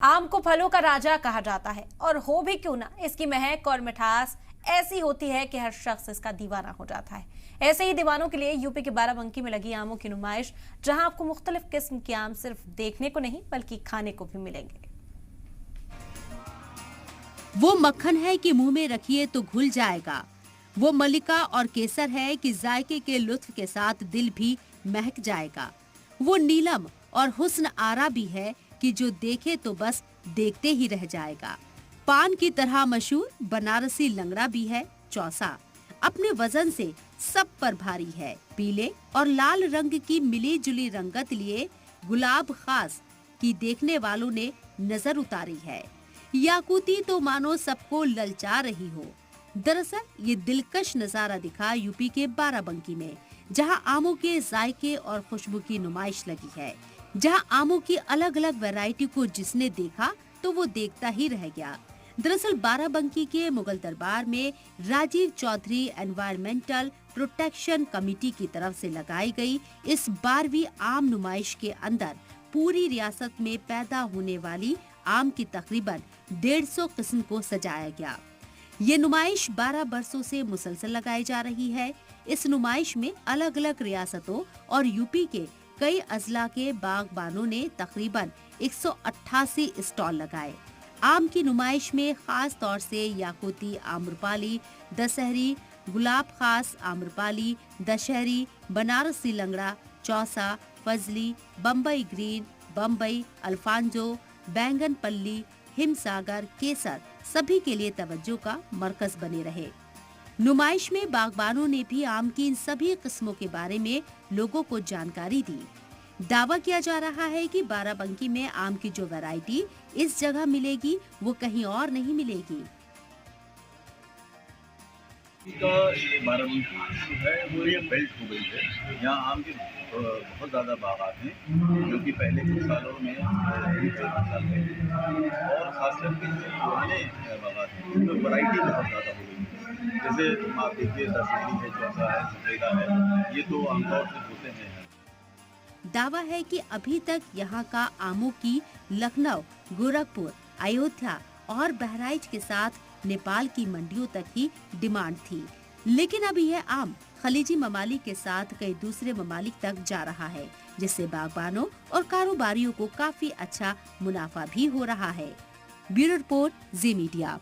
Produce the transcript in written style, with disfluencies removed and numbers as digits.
आम को फलों का राजा कहा जाता है और हो भी क्यों ना, इसकी महक और मिठास ऐसी होती है कि हर शख्स इसका दीवाना हो जाता है। ऐसे ही दीवानों के लिए यूपी के बाराबंकी में लगी आमों की नुमाइश, जहां आपको मुख्तलिफ किस्म के आम सिर्फ देखने को नहीं बल्कि खाने को भी मिलेंगे। वो मक्खन है कि मुंह में रखिए तो घुल जाएगा। वो मलिका और केसर है कि जायके के लुत्फ के साथ दिल भी महक जाएगा। वो नीलम और हुस्न आरा भी है कि जो देखे तो बस देखते ही रह जाएगा। पान की तरह मशहूर बनारसी लंगड़ा भी है चौसा। अपने वजन से सब पर भारी है। पीले और लाल रंग की मिली जुली रंगत लिए गुलाब खास की देखने वालों ने नजर उतारी है। याकूती तो मानो सबको ललचा रही हो। दरअसल ये दिलकश नजारा दिखा यूपी के बाराबंकी में, जहां आमों के जायके और खुशबू की नुमाइश लगी है। जहां आमों की अलग अलग वैरायटी को जिसने देखा तो वो देखता ही रह गया। दरअसल बाराबंकी के मुगल दरबार में Rajiv Chaudhary environmental protection committee की तरफ से लगाई गई इस 12वीं आम नुमाइश के अंदर पूरी रियासत में पैदा होने वाली आम की तकरीबन 150 किस्म को सजाया गया। ये नुमाइश 12 बरसों से मुसलसल लगाई जा रही है। इस नुमाइश में अलग अलग रियासतों और यूपी के कई अजला के बागबानों ने तकरीबन 188 स्टॉल लगाए। आम की नुमाइश में खास तौर से याकूती आम्रपाली, दशहरी, गुलाब खास आम्रपाली, दशहरी, बनारसी लंगड़ा, चौसा, फजली, बम्बई ग्रीन, बम्बई, अल्फांजो, बैंगन पल्ली, हिमसागर, केसर सभी के लिए तवज्जो का मरकज बने रहे। नुमाइश में बागबानों ने भी आम की इन सभी किस्मों के बारे में लोगों को जानकारी दी। दावा किया जा रहा है कि बाराबंकी में आम की जो वैरायटी इस जगह मिलेगी वो कहीं और नहीं मिलेगी। ये बाराबंकी जो है वो ये बेल्ट हो गई है। यहाँ आम के बहुत ज़्यादा बागात हैं, जो कि पहले कुछ सालों में और खास करके जो पुराने बागात हैं उनमें वैरायटी बहुत ज़्यादा हो गई है। जैसे आप देखिए दशहरी है, चौसा है, सफेदा है, ये तो आमतौर से होते हैं। दावा है कि अभी तक यहाँ का आमों की लखनऊ, गोरखपुर, अयोध्या और बहराइच के साथ नेपाल की मंडियों तक ही डिमांड थी, लेकिन अभी यह आम खलीजी ममालिक के साथ कई दूसरे ममालिक तक जा रहा है, जिससे बागबानों और कारोबारियों को काफी अच्छा मुनाफा भी हो रहा है। ब्यूरो रिपोर्ट, जी मीडिया।